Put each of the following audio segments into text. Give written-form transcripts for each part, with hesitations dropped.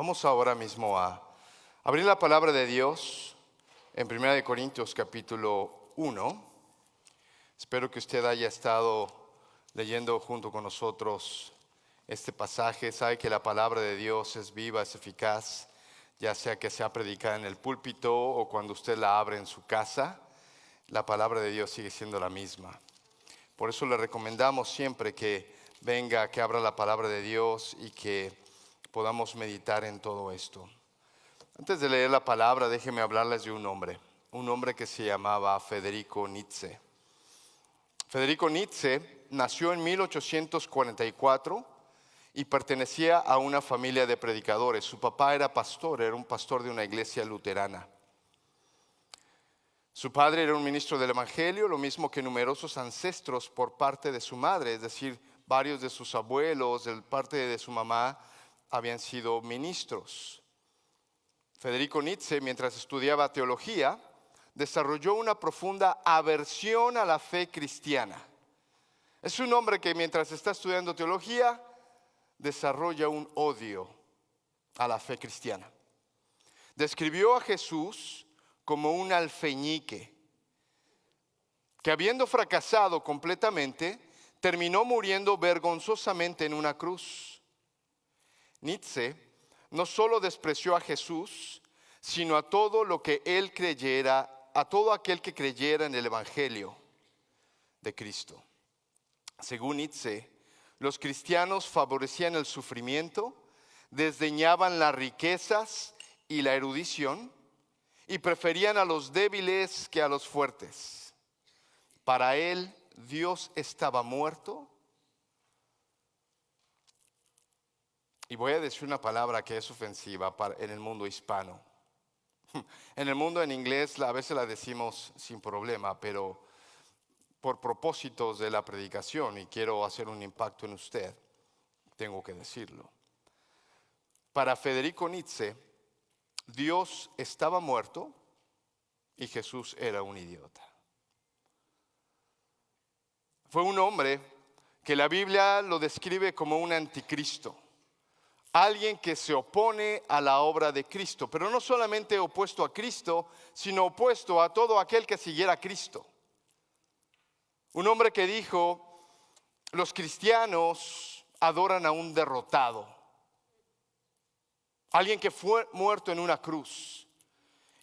Vamos ahora mismo a abrir la palabra de Dios en 1 Corintios capítulo 1. Espero que usted haya estado leyendo junto con nosotros este pasaje. Sabe que la palabra de Dios es viva, es eficaz, ya sea que sea predicada en el púlpito o cuando usted la abre en su casa. La palabra de Dios sigue siendo la misma. Por eso le recomendamos siempre que venga, que abra la palabra de Dios y que podamos meditar en todo esto. Antes de leer la palabra, déjenme hablarles de un hombre que se llamaba Federico Nietzsche. Federico Nietzsche nació en 1844 y pertenecía a una familia de predicadores. Su papá era pastor, era un pastor de una iglesia luterana. Su padre era un ministro del Evangelio, lo mismo que numerosos ancestros por parte de su madre, es decir, varios de sus abuelos, de parte de su mamá, habían sido ministros. Federico Nietzsche, mientras estudiaba teología, desarrolló una profunda aversión a la fe cristiana. Es un hombre que mientras está estudiando teología, desarrolla un odio a la fe cristiana. Describió a Jesús como un alfeñique, que habiendo fracasado completamente, terminó muriendo vergonzosamente en una cruz. Nietzsche no solo despreció a Jesús, sino a todo lo que él creyera, a todo aquel que creyera en el Evangelio de Cristo. Según Nietzsche, los cristianos favorecían el sufrimiento, desdeñaban las riquezas y la erudición y preferían a los débiles que a los fuertes. Para él, Dios estaba muerto. Y voy a decir una palabra que es ofensiva en el mundo hispano. En el mundo en inglés a veces la decimos sin problema, pero por propósitos de la predicación y quiero hacer un impacto en usted, tengo que decirlo. Para Federico Nietzsche, Dios estaba muerto y Jesús era un idiota. Fue un hombre que la Biblia lo describe como un anticristo. Alguien que se opone a la obra de Cristo, pero no solamente opuesto a Cristo, sino opuesto a todo aquel que siguiera a Cristo. Un hombre que dijo, los cristianos adoran a un derrotado, alguien que fue muerto en una cruz.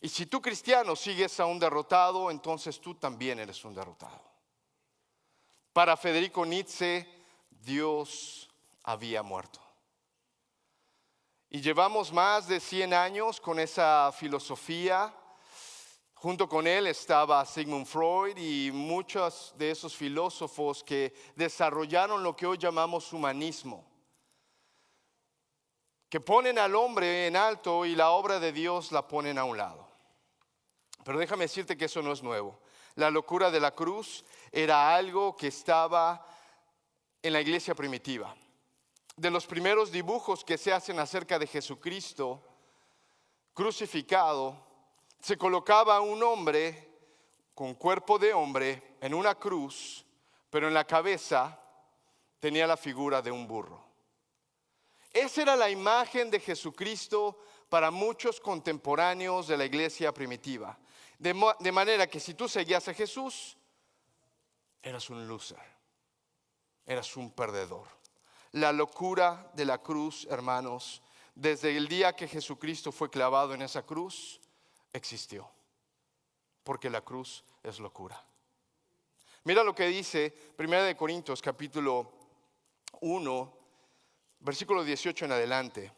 Y si tú cristiano sigues a un derrotado, entonces tú también eres un derrotado. Para Federico Nietzsche, Dios había muerto. Y llevamos más de 100 años con esa filosofía. Junto con él estaba Sigmund Freud y muchos de esos filósofos que desarrollaron lo que hoy llamamos humanismo, que ponen al hombre en alto y la obra de Dios la ponen a un lado. Pero déjame decirte que eso no es nuevo. La locura de la cruz era algo que estaba en la iglesia primitiva. De los primeros dibujos que se hacen acerca de Jesucristo crucificado, se colocaba un hombre con cuerpo de hombre en una cruz, pero en la cabeza tenía la figura de un burro. Esa era la imagen de Jesucristo para muchos contemporáneos de la iglesia primitiva. De manera que si tú seguías a Jesús, eras un loser, eras un perdedor. La locura de la cruz, hermanos, desde el día que Jesucristo fue clavado en esa cruz, existió. Porque la cruz es locura. Mira lo que dice 1 Corintios capítulo 1, versículo 18 en adelante.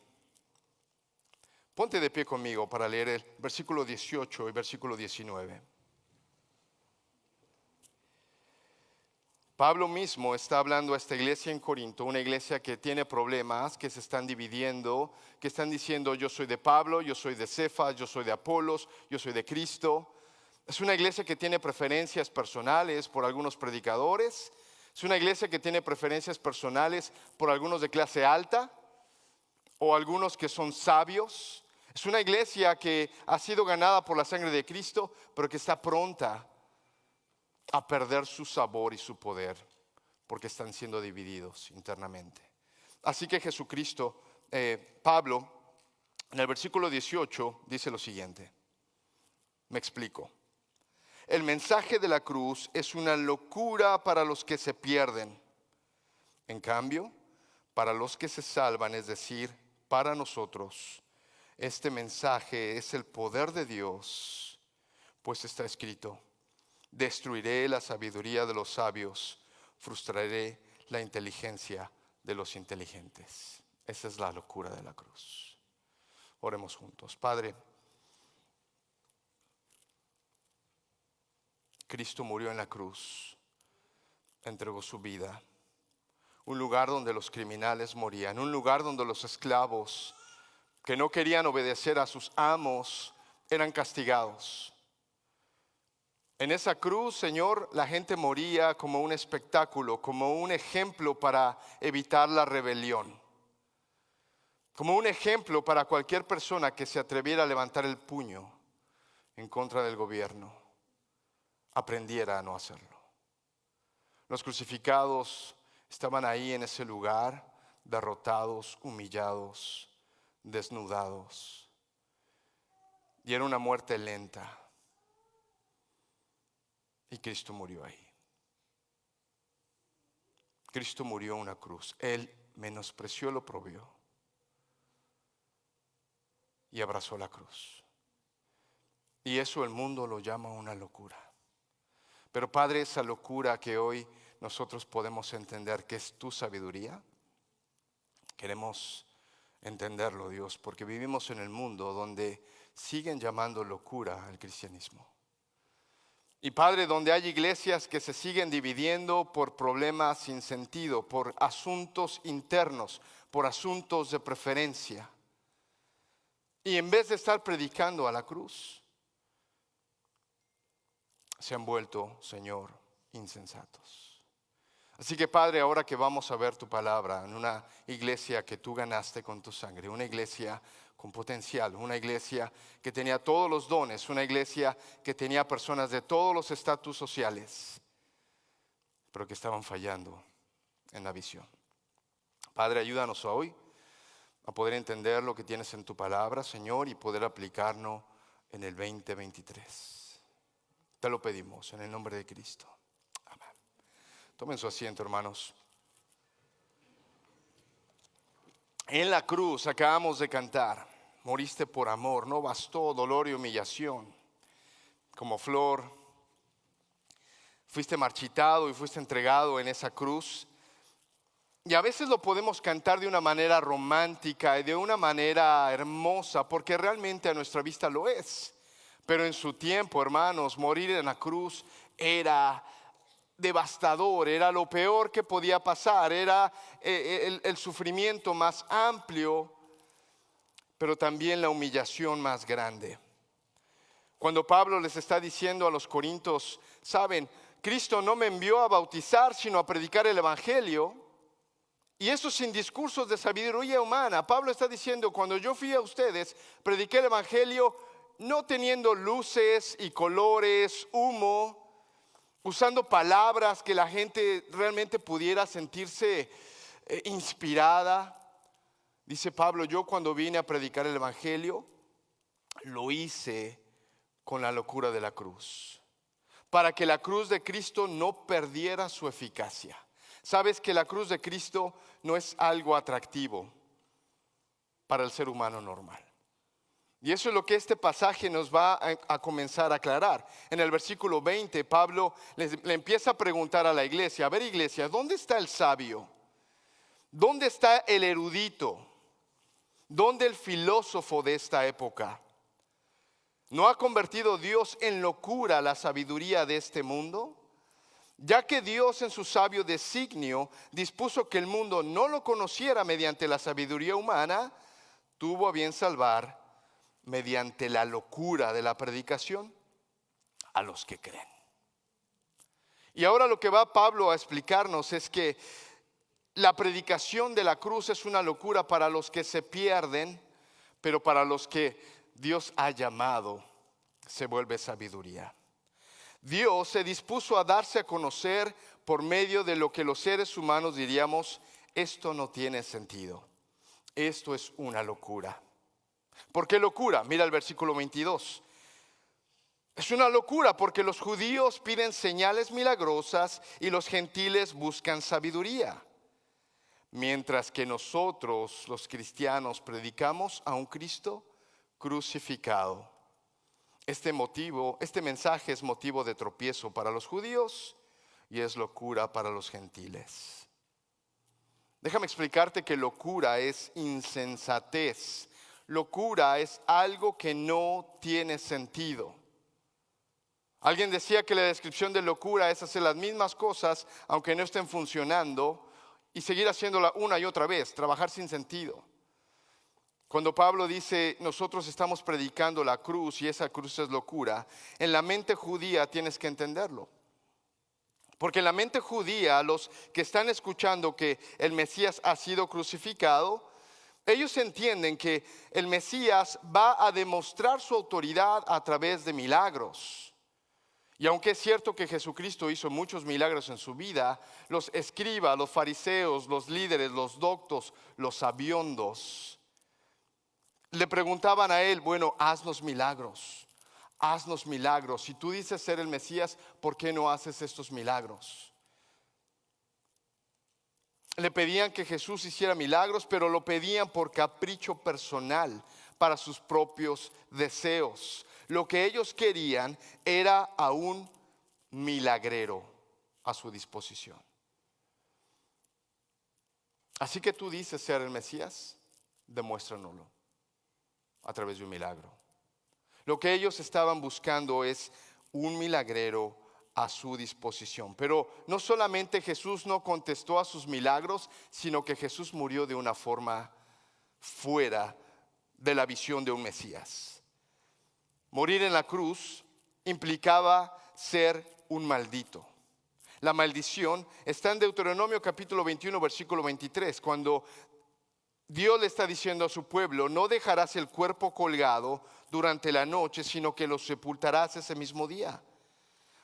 Ponte de pie conmigo para leer el versículo 18 y versículo 19. Pablo mismo está hablando a esta iglesia en Corinto, una iglesia que tiene problemas, que se están dividiendo, que están diciendo yo soy de Pablo, yo soy de Cefas, yo soy de Apolos, yo soy de Cristo. Es una iglesia que tiene preferencias personales por algunos predicadores. Es una iglesia que tiene preferencias personales por algunos de clase alta o algunos que son sabios. Es una iglesia que ha sido ganada por la sangre de Cristo, pero que está pronta a perder su sabor y su poder, porque están siendo divididos internamente. Así que Jesucristo, Pablo, En el versículo 18 dice lo siguiente. Me explico. El mensaje de la cruz es una locura para los que se pierden. En cambio, para los que se salvan, es decir, para nosotros, este mensaje es el poder de Dios, pues está escrito: destruiré la sabiduría de los sabios, frustraré la inteligencia de los inteligentes. Esa es la locura de la cruz. Oremos juntos. Padre, Cristo murió en la cruz, entregó su vida. Un lugar donde los criminales morían, un lugar donde los esclavos que no querían obedecer a sus amos eran castigados. En esa cruz, Señor, la gente moría como un espectáculo, como un ejemplo para evitar la rebelión, como un ejemplo para cualquier persona que se atreviera a levantar el puño en contra del gobierno, aprendiera a no hacerlo. Los crucificados estaban ahí en ese lugar, derrotados, humillados, desnudados. Y era una muerte lenta. Y Cristo murió ahí. Cristo murió en una cruz. Él menospreció lo propio y abrazó la cruz. Y eso el mundo lo llama una locura. Pero Padre, esa locura que hoy nosotros podemos entender que es tu sabiduría, queremos entenderlo, Dios, porque vivimos en el mundo donde siguen llamando locura al cristianismo. Y Padre, donde hay iglesias que se siguen dividiendo por problemas sin sentido, por asuntos internos, por asuntos de preferencia. Y en vez de estar predicando a la cruz, se han vuelto, Señor, insensatos. Así que Padre, ahora que vamos a ver tu palabra en una iglesia que tú ganaste con tu sangre, una iglesia con potencial, una iglesia que tenía todos los dones, una iglesia que tenía personas de todos los estatus sociales, pero que estaban fallando en la visión. Padre, ayúdanos hoy a poder entender lo que tienes en tu palabra, Señor, y poder aplicarnos en el 2023. Te lo pedimos en el nombre de Cristo. Amén. Tomen su asiento, hermanos. En la cruz acabamos de cantar: moriste por amor, no bastó dolor y humillación. Como flor, fuiste marchitado y fuiste entregado en esa cruz. Y a veces lo podemos cantar de una manera romántica y de una manera hermosa, porque realmente a nuestra vista lo es. Pero en su tiempo, hermanos, morir en la cruz era devastador, era lo peor que podía pasar, era el sufrimiento más amplio, pero también la humillación más grande. Cuando Pablo les está diciendo a los corintios, saben, Cristo no me envió a bautizar, sino a predicar el evangelio, y eso sin discursos de sabiduría humana. Pablo está diciendo, cuando yo fui a ustedes, prediqué el evangelio no teniendo luces y colores, humo, usando palabras que la gente realmente pudiera sentirse inspirada. Dice Pablo, yo cuando vine a predicar el evangelio, lo hice con la locura de la cruz, para que la cruz de Cristo no perdiera su eficacia. Sabes que la cruz de Cristo no es algo atractivo para el ser humano normal. Y eso es lo que este pasaje nos va a comenzar a aclarar. En el versículo 20, Pablo le empieza a preguntar a la iglesia: a ver, iglesia, ¿dónde está el sabio? ¿Dónde está el erudito? ¿Dónde el filósofo de esta época? ¿No ha convertido Dios en locura la sabiduría de este mundo? Ya que Dios en su sabio designio dispuso que el mundo no lo conociera mediante la sabiduría humana, tuvo a bien salvar mediante la locura de la predicación a los que creen. Y ahora lo que va Pablo a explicarnos es que la predicación de la cruz es una locura para los que se pierden, pero para los que Dios ha llamado se vuelve sabiduría. Dios se dispuso a darse a conocer por medio de lo que los seres humanos diríamos: esto no tiene sentido, esto es una locura. ¿Por qué locura? Mira el versículo 22. Es una locura porque los judíos piden señales milagrosas y los gentiles buscan sabiduría. Mientras que nosotros, los cristianos, predicamos a un Cristo crucificado. Este mensaje es motivo de tropiezo para los judíos y es locura para los gentiles. Déjame explicarte que locura es insensatez. Locura es algo que no tiene sentido. Alguien decía que la descripción de locura es hacer las mismas cosas aunque no estén funcionando y seguir haciéndola una y otra vez, trabajar sin sentido. Cuando Pablo dice, nosotros estamos predicando la cruz y esa cruz es locura, en la mente judía tienes que entenderlo. Porque en la mente judía, los que están escuchando que el Mesías ha sido crucificado, ellos entienden que el Mesías va a demostrar su autoridad a través de milagros. Y aunque es cierto que Jesucristo hizo muchos milagros en su vida, los escribas, los fariseos, los líderes, los doctos, los sabiondos, le preguntaban a él, bueno, haznos milagros. Haznos milagros. Si tú dices ser el Mesías, ¿por qué no haces estos milagros? Le pedían que Jesús hiciera milagros, pero lo pedían por capricho personal, para sus propios deseos. Lo que ellos querían era a un milagrero a su disposición. Así que tú dices ser el Mesías, demuéstranoslo a través de un milagro. Lo que ellos estaban buscando es un milagrero a su disposición. Pero no solamente Jesús no contestó a sus milagros, sino que Jesús murió de una forma fuera de la visión de un Mesías. Morir en la cruz implicaba ser un maldito. La maldición está en Deuteronomio capítulo 21, versículo 23, cuando Dios le está diciendo a su pueblo, no dejarás el cuerpo colgado durante la noche, sino que lo sepultarás ese mismo día.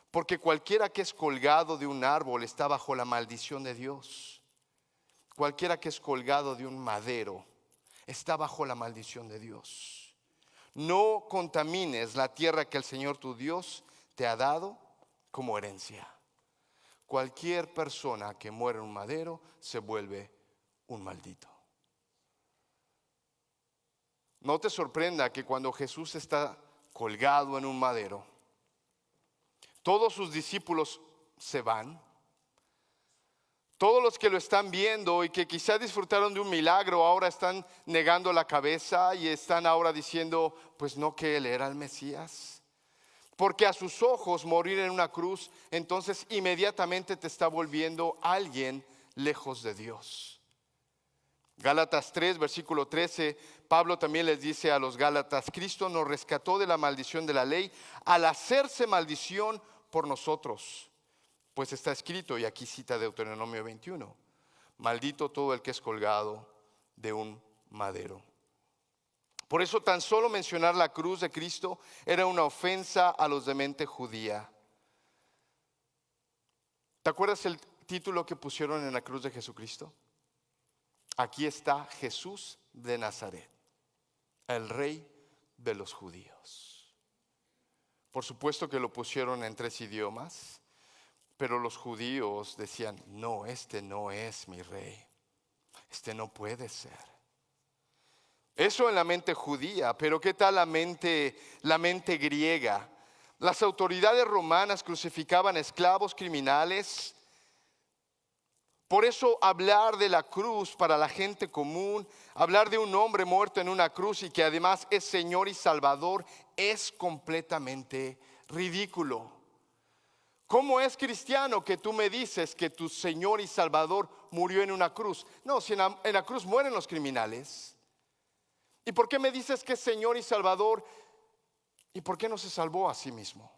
Porque cualquiera que es colgado de un árbol está bajo la maldición de Dios. Cualquiera que es colgado de un madero está bajo la maldición de Dios. No contamines la tierra que el Señor tu Dios te ha dado como herencia. Cualquier persona que muere en un madero se vuelve un maldito. No te sorprenda que cuando Jesús está colgado en un madero, todos sus discípulos se van. Todos los que lo están viendo y que quizá disfrutaron de un milagro ahora están negando la cabeza y están ahora diciendo, pues no, que él era el Mesías. Porque a sus ojos morir en una cruz, entonces inmediatamente te está volviendo alguien lejos de Dios. Gálatas 3, versículo 13, Pablo también les dice a los Gálatas, Cristo nos rescató de la maldición de la ley al hacerse maldición por nosotros. Pues está escrito, y aquí cita Deuteronomio 21, maldito todo el que es colgado de un madero. Por eso tan solo mencionar la cruz de Cristo era una ofensa a los de mente judía. ¿Te acuerdas el título que pusieron en la cruz de Jesucristo? Aquí está Jesús de Nazaret, el rey de los judíos. Por supuesto que lo pusieron en 3 idiomas, pero los judíos decían, no, este no es mi rey, este no puede ser. Eso en la mente judía, pero ¿qué tal la mente griega? Las autoridades romanas crucificaban esclavos criminales. Por eso hablar de la cruz para la gente común, hablar de un hombre muerto en una cruz y que además es Señor y Salvador, es completamente ridículo. ¿Cómo es cristiano que tú me dices que tu Señor y Salvador murió en una cruz? No, si en la cruz mueren los criminales. ¿Y por qué me dices que es Señor y Salvador? ¿Y por qué no se salvó a sí mismo?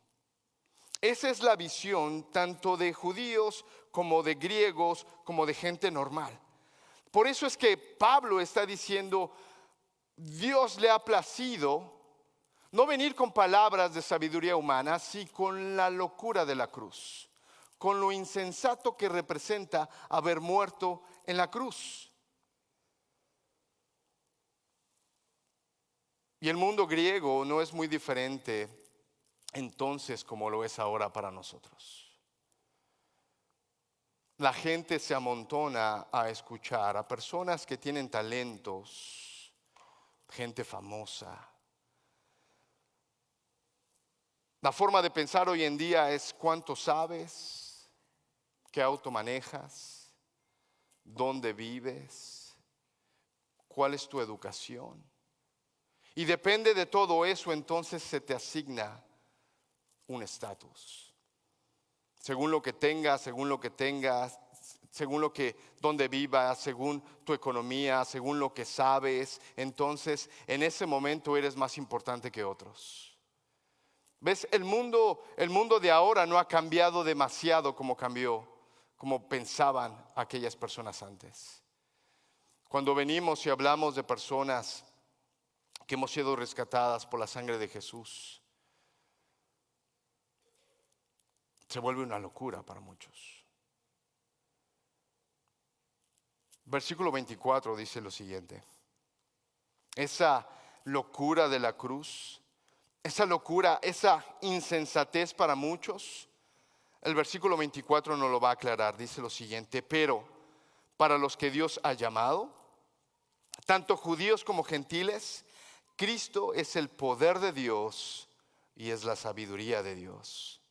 Esa es la visión tanto de judíos como de griegos, como de gente normal. Por eso es que Pablo está diciendo, Dios le ha placido no venir con palabras de sabiduría humana, sino con la locura de la cruz, con lo insensato que representa haber muerto en la cruz. Y el mundo griego no es muy diferente entonces como lo es ahora para nosotros. La gente se amontona a escuchar a personas que tienen talentos, gente famosa. La forma de pensar hoy en día es cuánto sabes, qué auto manejas, dónde vives, cuál es tu educación. Y depende de todo eso, entonces se te asigna un estatus. Según lo que tengas, según donde vivas, según tu economía, según lo que sabes, entonces en ese momento eres más importante que otros. ¿Ves? El mundo de ahora no ha cambiado demasiado como pensaban aquellas personas antes. Cuando venimos y hablamos de personas que hemos sido rescatadas por la sangre de Jesús, se vuelve una locura para muchos. Versículo 24 dice lo siguiente: esa locura de la cruz, esa locura, esa insensatez para muchos, el versículo 24 nos lo va a aclarar. Dice lo siguiente: pero para los que Dios ha llamado, tanto judíos como gentiles, Cristo es el poder de Dios y es la sabiduría de Dios.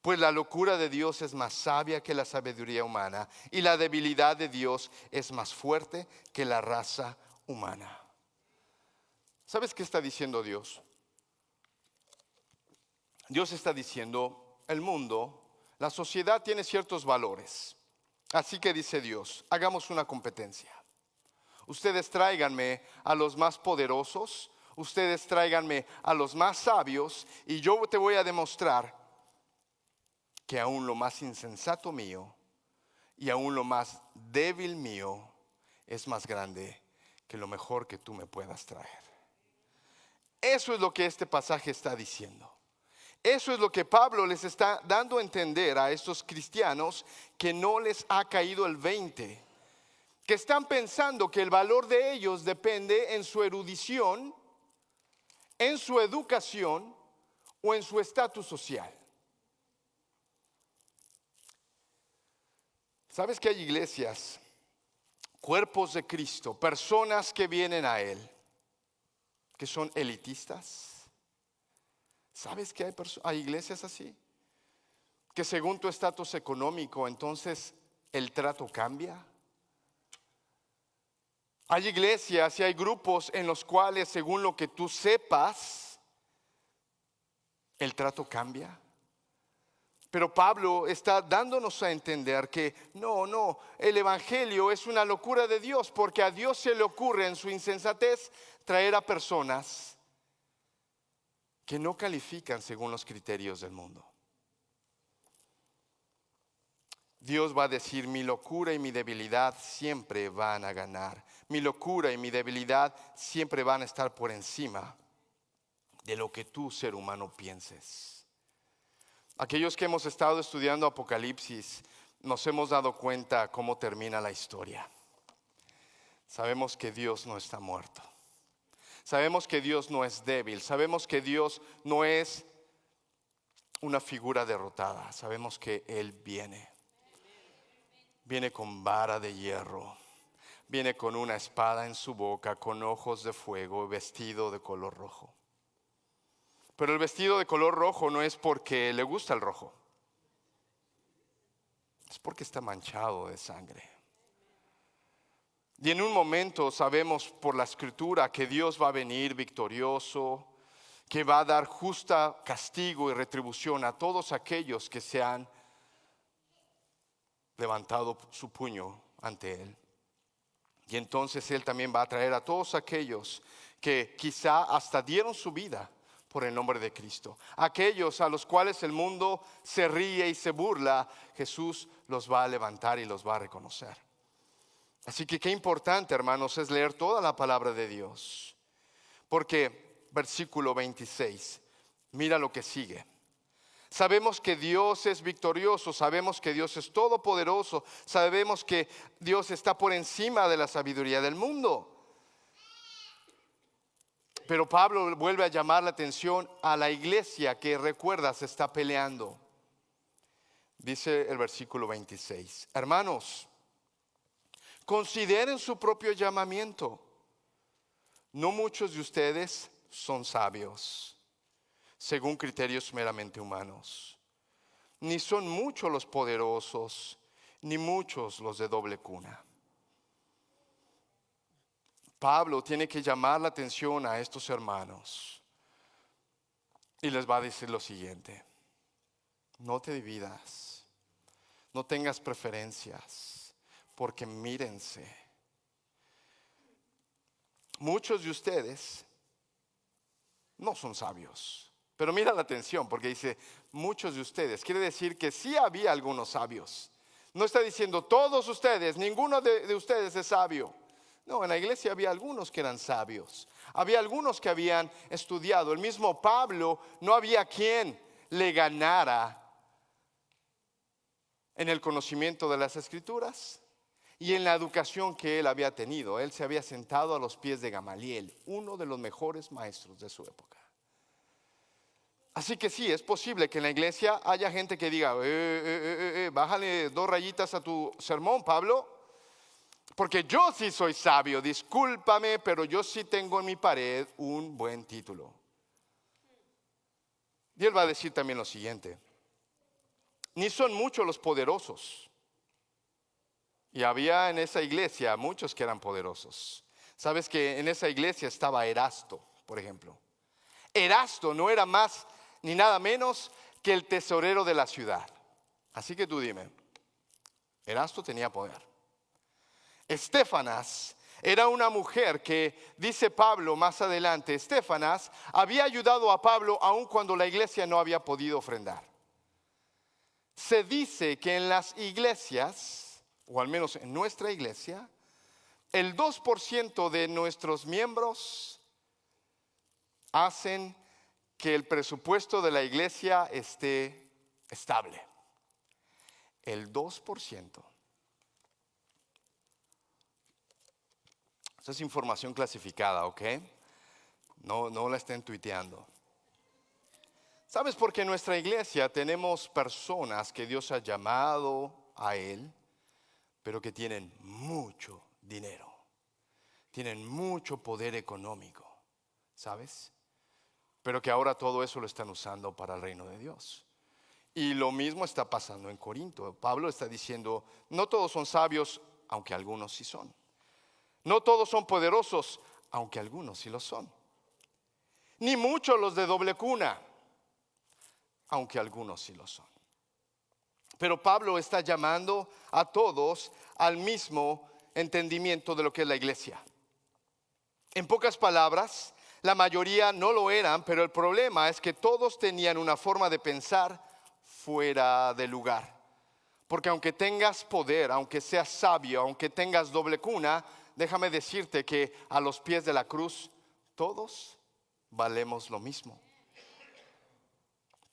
Pues la locura de Dios es más sabia que la sabiduría humana, y la debilidad de Dios es más fuerte que la raza humana. ¿Sabes qué está diciendo Dios? Dios está diciendo, el mundo, la sociedad tiene ciertos valores. Así que dice Dios, hagamos una competencia. Ustedes tráiganme a los más poderosos, ustedes tráiganme a los más sabios, y yo te voy a demostrar que aún lo más insensato mío y aún lo más débil mío es más grande que lo mejor que tú me puedas traer. Eso es lo que este pasaje está diciendo. Eso es lo que Pablo les está dando a entender a estos cristianos que no les ha caído el 20, que están pensando que el valor de ellos depende en su erudición, en su educación o en su estatus social. ¿Sabes que hay iglesias, cuerpos de Cristo, personas que vienen a Él, que son elitistas? ¿Sabes que hay iglesias así? Que según tu estatus económico, entonces el trato cambia. Hay iglesias y hay grupos en los cuales, según lo que tú sepas, el trato cambia. Pero Pablo está dándonos a entender que no, el evangelio es una locura de Dios, porque a Dios se le ocurre en su insensatez traer a personas que no califican según los criterios del mundo. Dios va a decir, mi locura y mi debilidad siempre van a ganar. Mi locura y mi debilidad siempre van a estar por encima de lo que tú, ser humano, pienses. Aquellos que hemos estado estudiando Apocalipsis nos hemos dado cuenta cómo termina la historia. Sabemos que Dios no está muerto. Sabemos que Dios no es débil. Sabemos que Dios no es una figura derrotada. Sabemos que Él viene. Viene con vara de hierro. Viene con una espada en su boca, con ojos de fuego, vestido de color rojo. Pero el vestido de color rojo no es porque le gusta el rojo. Es porque está manchado de sangre. Y en un momento sabemos por la escritura que Dios va a venir victorioso, que va a dar justa castigo y retribución a todos aquellos que se han levantado su puño ante Él. Y entonces Él también va a traer a todos aquellos que quizá hasta dieron su vida por el nombre de Cristo. Aquellos a los cuales el mundo se ríe y se burla, Jesús los va a levantar y los va a reconocer. Así que qué importante, hermanos, es leer toda la palabra de Dios. Porque versículo 26, mira lo que sigue. Sabemos que Dios es victorioso, sabemos que Dios es todopoderoso, sabemos que Dios está por encima de la sabiduría del mundo. Pero Pablo vuelve a llamar la atención a la iglesia que, recuerda, se está peleando. Dice el versículo 26: hermanos, consideren su propio llamamiento. No muchos de ustedes son sabios, según criterios meramente humanos. Ni son muchos los poderosos, ni muchos los de doble cuna. Pablo tiene que llamar la atención a estos hermanos y les va a decir lo siguiente: no te dividas, no tengas preferencias, porque mírense. Muchos de ustedes no son sabios, pero mira la atención, porque dice muchos de ustedes. Quiere decir que sí había algunos sabios. No está diciendo todos ustedes, ninguno de ustedes es sabio. No, en la iglesia había algunos que eran sabios. Había algunos que habían estudiado. El mismo Pablo, no había quien le ganara en el conocimiento de las Escrituras y en la educación que él había tenido. Él se había sentado a los pies de Gamaliel, uno de los mejores maestros de su época. Así que sí, es posible que en la iglesia haya gente que diga: bájale 2 rayitas a tu sermón, Pablo, porque yo sí soy sabio, discúlpame, pero yo sí tengo en mi pared un buen título. Y él va a decir también lo siguiente: ni son muchos los poderosos. Y había en esa iglesia muchos que eran poderosos. Sabes que en esa iglesia estaba Erasto, por ejemplo. Erasto no era más ni nada menos que el tesorero de la ciudad. Así que tú dime, Erasto tenía poder. Estéfanas era una mujer que, dice Pablo más adelante, Estéfanas había ayudado a Pablo aun cuando la iglesia no había podido ofrendar. Se dice que en las iglesias, o al menos en nuestra iglesia, el 2% de nuestros miembros hacen que el presupuesto de la iglesia esté estable. El 2%. Esa es información clasificada, ¿ok? No la estén tuiteando. ¿Sabes por qué en nuestra iglesia tenemos personas que Dios ha llamado a Él, pero que tienen mucho dinero? Tienen mucho poder económico, ¿sabes? Pero que ahora todo eso lo están usando para el reino de Dios. Y lo mismo está pasando en Corinto. Pablo está diciendo: no todos son sabios, aunque algunos sí son. No todos son poderosos, aunque algunos sí lo son. Ni muchos los de doble cuna, aunque algunos sí lo son. Pero Pablo está llamando a todos al mismo entendimiento de lo que es la iglesia. En pocas palabras, la mayoría no lo eran, pero el problema es que todos tenían una forma de pensar fuera de lugar. Porque aunque tengas poder, aunque seas sabio, aunque tengas doble cuna, déjame decirte que a los pies de la cruz todos valemos lo mismo.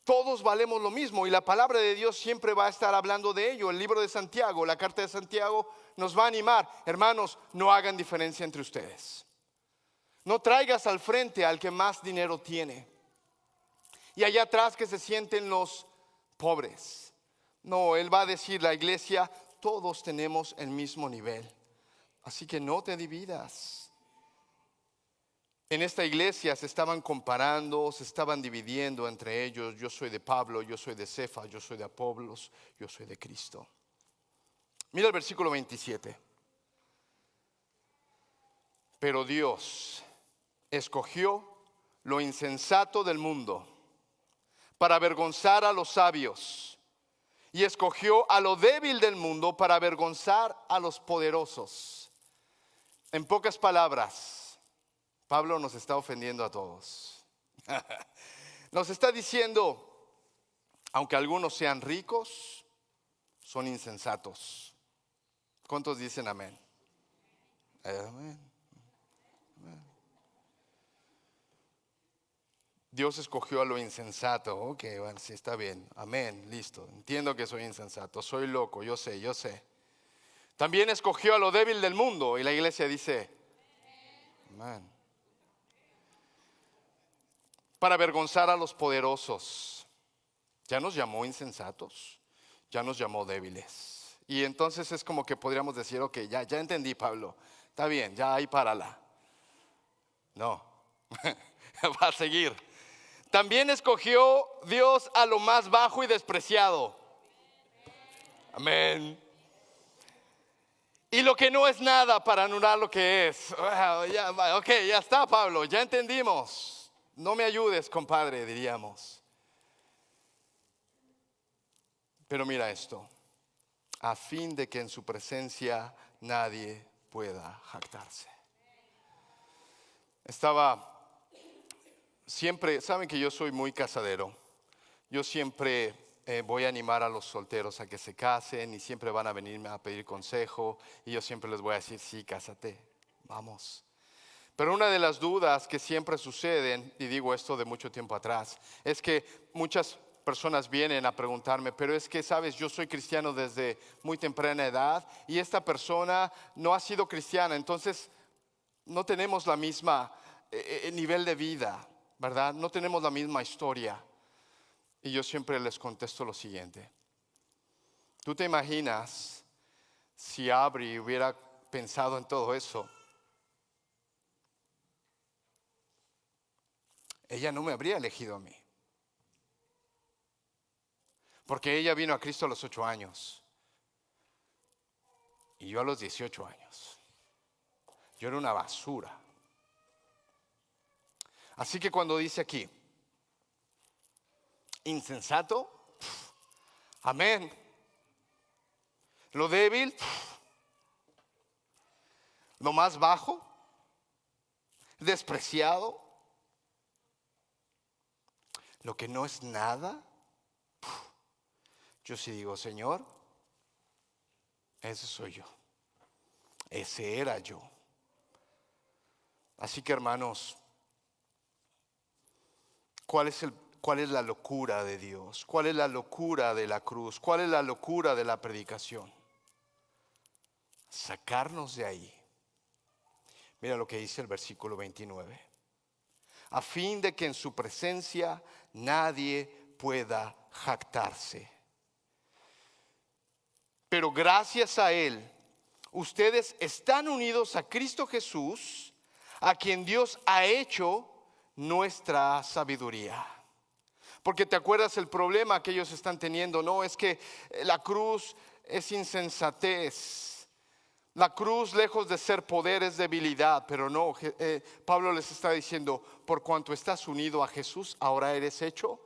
Todos valemos lo mismo y la palabra de Dios siempre va a estar hablando de ello. El libro de Santiago, la carta de Santiago nos va a animar: hermanos, no hagan diferencia entre ustedes. No traigas al frente al que más dinero tiene y allá atrás que se sienten los pobres. No, él va a decir: la iglesia, todos tenemos el mismo nivel. Así que no te dividas. En esta iglesia se estaban comparando, se estaban dividiendo entre ellos. Yo soy de Pablo, yo soy de Cefas, yo soy de Apolos, yo soy de Cristo. Mira el versículo 27. Pero Dios escogió lo insensato del mundo para avergonzar a los sabios, y escogió a lo débil del mundo para avergonzar a los poderosos. En pocas palabras, Pablo nos está ofendiendo a todos. Nos está diciendo: aunque algunos sean ricos, son insensatos. ¿Cuántos dicen amén? Amén. Dios escogió a lo insensato. Ok, bueno, sí, está bien. Amén, listo. Entiendo que soy insensato, soy loco, yo sé. También escogió a lo débil del mundo. Y la iglesia dice: amén. para avergonzar a los poderosos. Ya nos llamó insensatos, ya nos llamó débiles. Y entonces es como que podríamos decir, ok, ya entendí, Pablo, está bien, ya ahí párala. No, va a seguir. También escogió Dios a lo más bajo y despreciado. Amén. Y lo que no es nada para anular lo que es. Ok, ya está, Pablo, ya entendimos. No me ayudes, compadre, diríamos. Pero mira esto, a fin de que en su presencia nadie pueda jactarse. Siempre, saben que yo soy muy casadero. Yo siempre voy a animar a los solteros a que se casen y siempre van a venirme a pedir consejo y yo siempre les voy a decir, sí, cásate, vamos. Pero una de las dudas que siempre suceden, y digo esto de mucho tiempo atrás, es que muchas personas vienen a preguntarme, pero es que, sabes, yo soy cristiano desde muy temprana edad y esta persona no ha sido cristiana, entonces no tenemos la misma nivel de vida, ¿verdad? No tenemos la misma historia. Y yo siempre les contesto lo siguiente. ¿Tú te imaginas si Abri hubiera pensado en todo eso? Ella no me habría elegido a mí. Porque ella vino a Cristo a los 8 años. Y yo a los 18 años. Yo era una basura. Así que cuando dice aquí, insensato, amén. Lo débil, lo más bajo, despreciado, lo que no es nada. Yo sí digo, Señor, ese soy yo. Ese era yo. Así que, hermanos, ¿cuál es la locura de Dios? ¿Cuál es la locura de la cruz? ¿Cuál es la locura de la predicación? Sacarnos de ahí. Mira lo que dice el versículo 29. A fin de que en su presencia nadie pueda jactarse. Pero gracias a Él, ustedes están unidos a Cristo Jesús, a quien Dios ha hecho nuestra sabiduría. Porque te acuerdas el problema que ellos están teniendo, no es que la cruz es insensatez. La cruz, lejos de ser poder, es debilidad, pero no, Pablo les está diciendo, por cuanto estás unido a Jesús, ahora eres hecho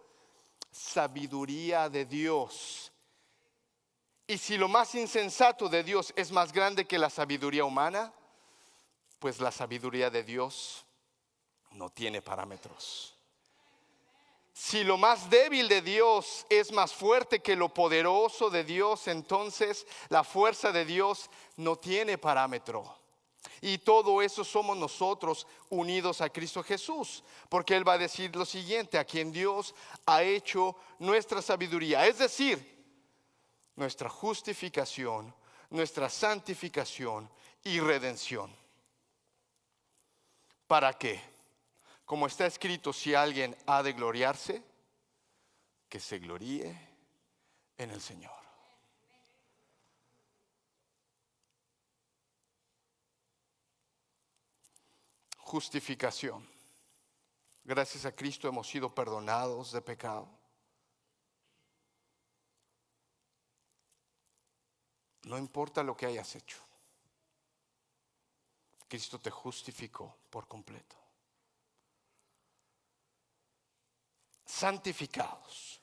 sabiduría de Dios. Y si lo más insensato de Dios es más grande que la sabiduría humana, pues la sabiduría de Dios no tiene parámetros. Si lo más débil de Dios es más fuerte que lo poderoso de Dios, entonces la fuerza de Dios no tiene parámetro. Y todo eso somos nosotros unidos a Cristo Jesús, porque Él va a decir lo siguiente, a quien Dios ha hecho nuestra sabiduría, es decir, nuestra justificación, nuestra santificación y redención. ¿Para qué? Como está escrito, si alguien ha de gloriarse, que se gloríe en el Señor. Justificación. Gracias a Cristo hemos sido perdonados de pecado. No importa lo que hayas hecho. Cristo te justificó por completo. Santificados.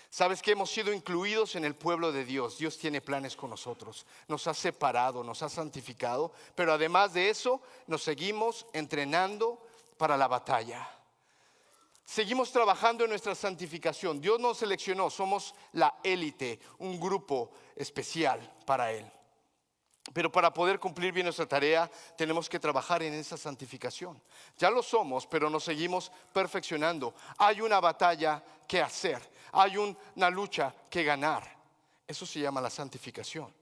Sabes que hemos sido incluidos en el pueblo de Dios. Dios tiene planes con nosotros. Nos ha separado, nos ha santificado. Pero además de eso, nos seguimos entrenando para la batalla. Seguimos trabajando en nuestra santificación. Dios nos seleccionó, somos la élite, un grupo especial para Él. Pero para poder cumplir bien nuestra tarea, tenemos que trabajar en esa santificación. Ya lo somos, pero nos seguimos perfeccionando. Hay una batalla que hacer, hay una lucha que ganar. Eso se llama la santificación.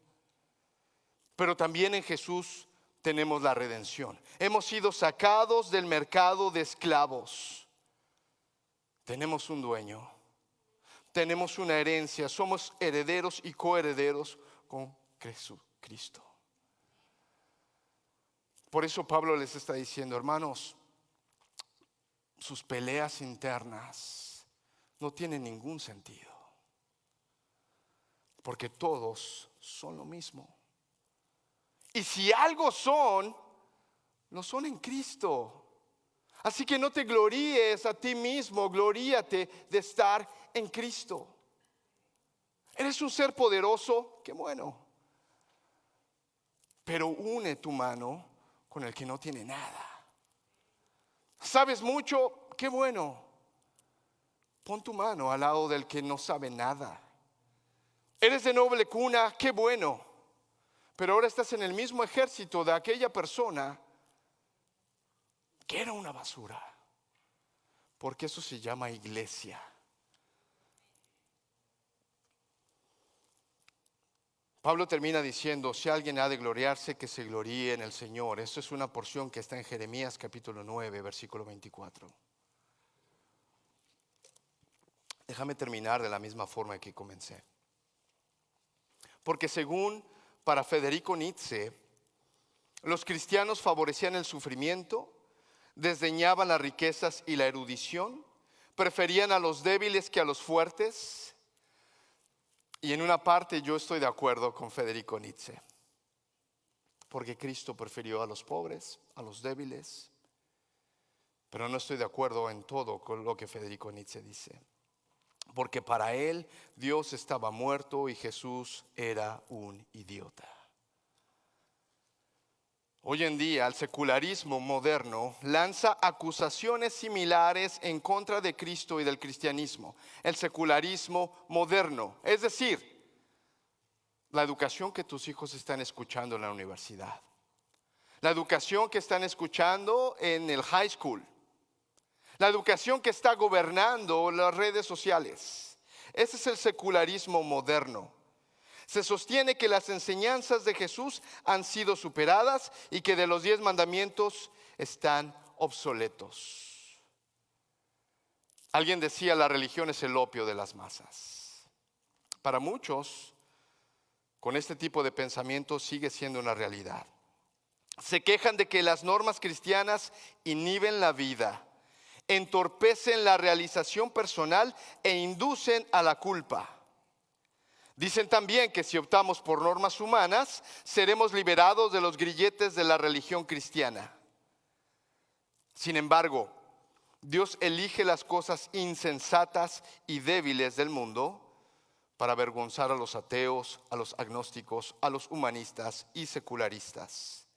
Pero también en Jesús tenemos la redención. Hemos sido sacados del mercado de esclavos. tenemos un dueño, tenemos una herencia, somos herederos y coherederos con Jesucristo. Por eso Pablo les está diciendo, hermanos, sus peleas internas no tienen ningún sentido, porque todos son lo mismo. Y si algo son, lo son en Cristo. Así que no te gloríes a ti mismo, gloríate de estar en Cristo. Eres un ser poderoso, qué bueno. Pero une tu mano con el que no tiene nada. ¿Sabes mucho? Qué bueno. Pon tu mano al lado del que no sabe nada. Eres de noble cuna, qué bueno. Pero ahora estás en el mismo ejército de aquella persona que era una basura. Porque eso se llama iglesia. Pablo termina diciendo, si alguien ha de gloriarse, que se gloríe en el Señor. Esto es una porción que está en Jeremías capítulo 9, versículo 24. Déjame terminar de la misma forma que comencé. Porque según para Federico Nietzsche, los cristianos favorecían el sufrimiento, desdeñaban las riquezas y la erudición, preferían a los débiles que a los fuertes. Y en una parte yo estoy de acuerdo con Federico Nietzsche, porque Cristo prefirió a los pobres, a los débiles, pero no estoy de acuerdo en todo con lo que Federico Nietzsche dice, porque para él Dios estaba muerto y Jesús era un idiota. Hoy en día el secularismo moderno lanza acusaciones similares en contra de Cristo y del cristianismo. El secularismo moderno, es decir, la educación que tus hijos están escuchando en la universidad, la educación que están escuchando en el high school, la educación que está gobernando las redes sociales. Ese es el secularismo moderno. Se sostiene que las enseñanzas de Jesús han sido superadas y que de los 10 mandamientos están obsoletos. Alguien decía, la religión es el opio de las masas. Para muchos, con este tipo de pensamiento sigue siendo una realidad. Se quejan de que las normas cristianas inhiben la vida, entorpecen la realización personal e inducen a la culpa. Dicen también que si optamos por normas humanas, seremos liberados de los grilletes de la religión cristiana. Sin embargo, Dios elige las cosas insensatas y débiles del mundo para avergonzar a los ateos, a los agnósticos, a los humanistas y secularistas.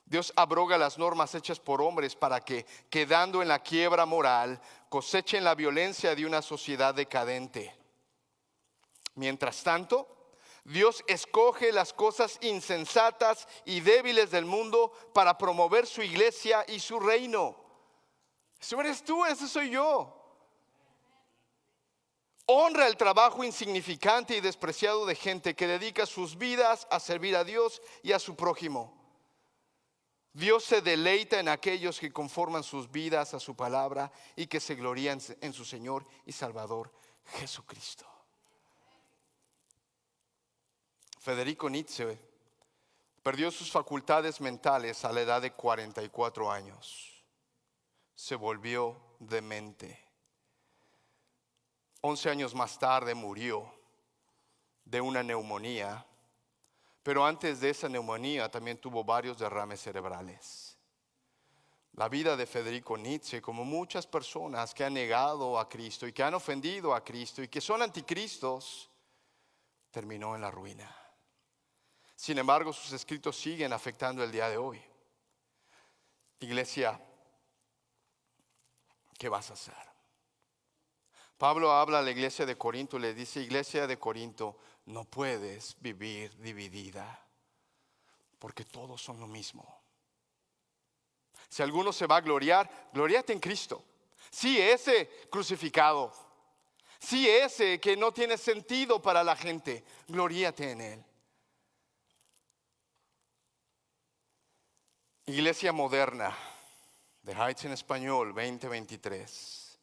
Dios abroga las normas hechas por hombres para que, quedando en la quiebra moral, cosechen la violencia de una sociedad decadente. Mientras tanto, Dios escoge las cosas insensatas y débiles del mundo para promover su iglesia y su reino. Eso eres tú, ese soy yo. Honra el trabajo insignificante y despreciado de gente que dedica sus vidas a servir a Dios y a su prójimo. Dios se deleita en aquellos que conforman sus vidas a su palabra y que se glorían en su Señor y Salvador Jesucristo. Federico Nietzsche perdió sus facultades mentales a la edad de 44 años. Se volvió demente. 11 años más tarde murió de una neumonía, pero antes de esa neumonía también tuvo varios derrames cerebrales. La vida de Federico Nietzsche, como muchas personas que han negado a Cristo y que han ofendido a Cristo y que son anticristos, terminó en la ruina. Sin embargo, sus escritos siguen afectando el día de hoy. Iglesia, ¿qué vas a hacer? Pablo habla a la iglesia de Corinto y le dice, iglesia de Corinto, no puedes vivir dividida, porque todos son lo mismo. Si alguno se va a gloriar, gloriate en Cristo. Sí, ese crucificado. Sí, ese que no tiene sentido para la gente, gloríate en él. Iglesia moderna, de Heights en Español, 2023.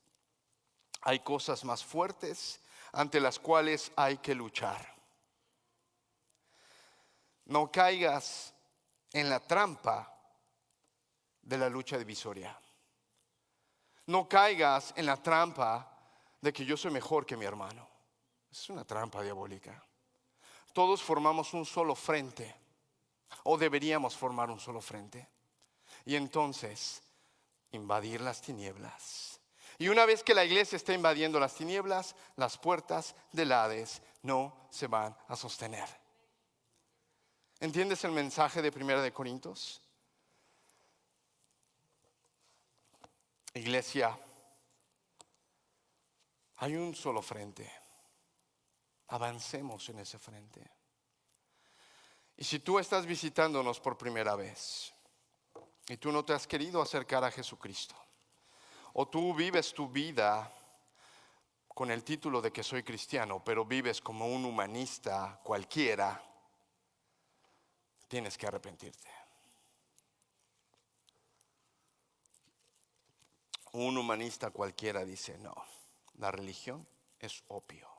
Hay cosas más fuertes ante las cuales hay que luchar. No caigas en la trampa de la lucha divisoria. No caigas en la trampa de que yo soy mejor que mi hermano. Es una trampa diabólica. Todos formamos un solo frente, o deberíamos formar un solo frente. Y entonces invadir las tinieblas. Y una vez que la iglesia está invadiendo las tinieblas, las puertas del Hades no se van a sostener. ¿Entiendes el mensaje de 1 Corintios? Iglesia, hay un solo frente. Avancemos en ese frente. Y si tú estás visitándonos por primera vez y tú no te has querido acercar a Jesucristo, o tú vives tu vida con el título de que soy cristiano, pero vives como un humanista cualquiera, tienes que arrepentirte. Un humanista cualquiera dice, no, la religión es opio.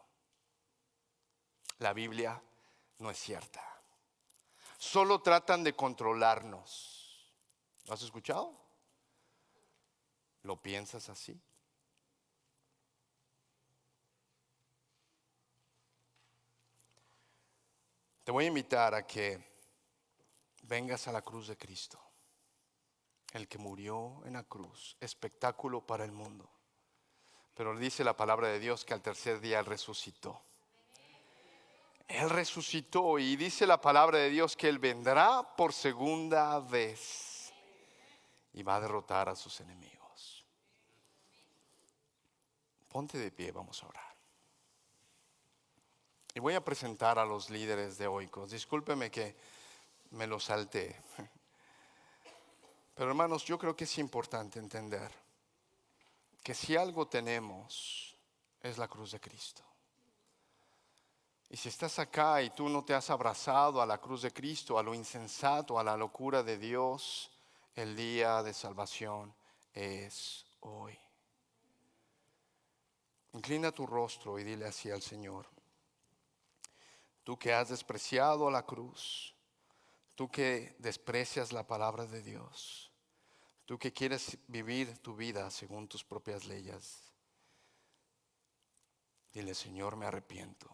La Biblia no es cierta. Solo tratan de controlarnos. ¿Lo has escuchado? ¿Lo piensas así? Te voy a invitar a que vengas a la cruz de Cristo, el que murió en la cruz, espectáculo para el mundo. Pero dice la palabra de Dios que al tercer día Él resucitó. Él resucitó y dice la palabra de Dios que Él vendrá por segunda vez y va a derrotar a sus enemigos. Ponte de pie, vamos a orar. Y voy a presentar a los líderes de Oikos. Discúlpeme que me lo salté. Pero hermanos, yo creo que es importante entender que si algo tenemos es la cruz de Cristo. Y si estás acá y tú no te has abrazado a la cruz de Cristo, a lo insensato, a la locura de Dios, el día de salvación es hoy. Inclina tu rostro y dile así al Señor: tú que has despreciado la cruz, tú que desprecias la palabra de Dios, tú que quieres vivir tu vida según tus propias leyes, dile: Señor, me arrepiento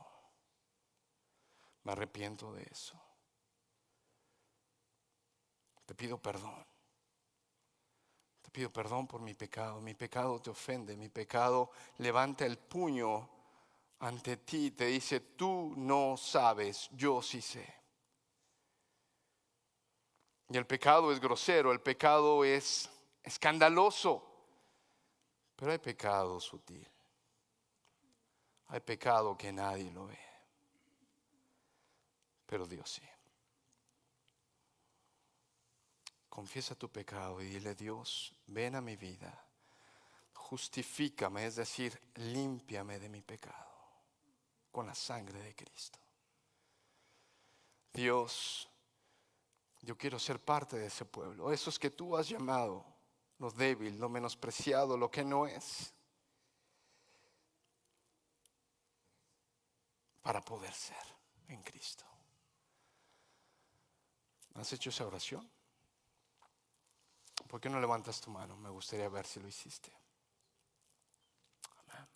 de eso. Te pido perdón. Te pido perdón por mi pecado te ofende, mi pecado levanta el puño ante ti, te dice: tú no sabes, yo sí sé. Y el pecado es grosero, el pecado es escandaloso, pero hay pecado sutil, hay pecado que nadie lo ve, pero Dios sí. Confiesa tu pecado y dile: Dios, ven a mi vida, justifícame, es decir, límpiame de mi pecado con la sangre de Cristo. Dios, yo quiero ser parte de ese pueblo, esos que tú has llamado lo débil, lo menospreciado, lo que no es, para poder ser en Cristo. ¿Has hecho esa oración? ¿Por qué no levantas tu mano? Me gustaría ver si lo hiciste. Amén.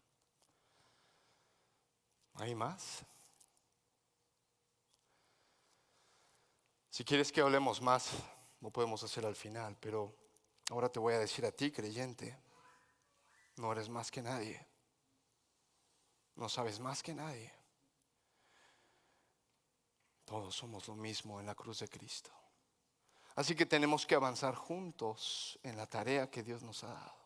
¿Hay más? Si quieres que hablemos más, lo podemos hacer al final, pero ahora te voy a decir a ti, creyente: no eres más que nadie. No sabes más que nadie. Todos somos lo mismo en la cruz de Cristo. Así que tenemos que avanzar juntos en la tarea que Dios nos ha dado.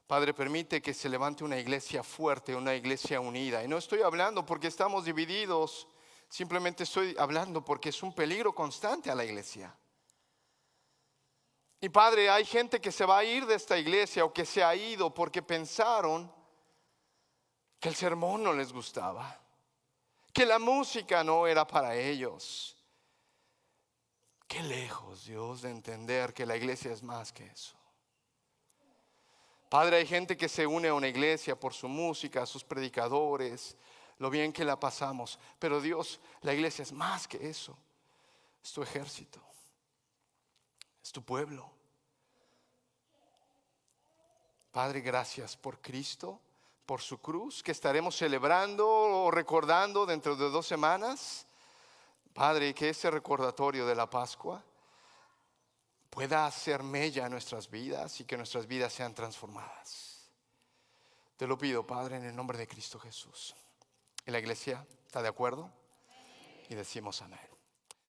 Padre, permite que se levante una iglesia fuerte, una iglesia unida. Y no estoy hablando porque estamos divididos, simplemente estoy hablando porque es un peligro constante a la iglesia. Y Padre, hay gente que se va a ir de esta iglesia o que se ha ido porque pensaron que el sermón no les gustaba, que la música no era para ellos. Qué lejos, Dios, de entender que la iglesia es más que eso. Padre, hay gente que se une a una iglesia por su música, sus predicadores, lo bien que la pasamos. Pero Dios, la iglesia es más que eso. Es tu ejército, es tu pueblo. Padre, gracias por Cristo, por su cruz, que estaremos celebrando o recordando dentro de 2 semanas. Padre, que ese recordatorio de la Pascua pueda hacer mella en nuestras vidas y que nuestras vidas sean transformadas. Te lo pido, Padre, en el nombre de Cristo Jesús. ¿Y la iglesia está de acuerdo? Y decimos amén.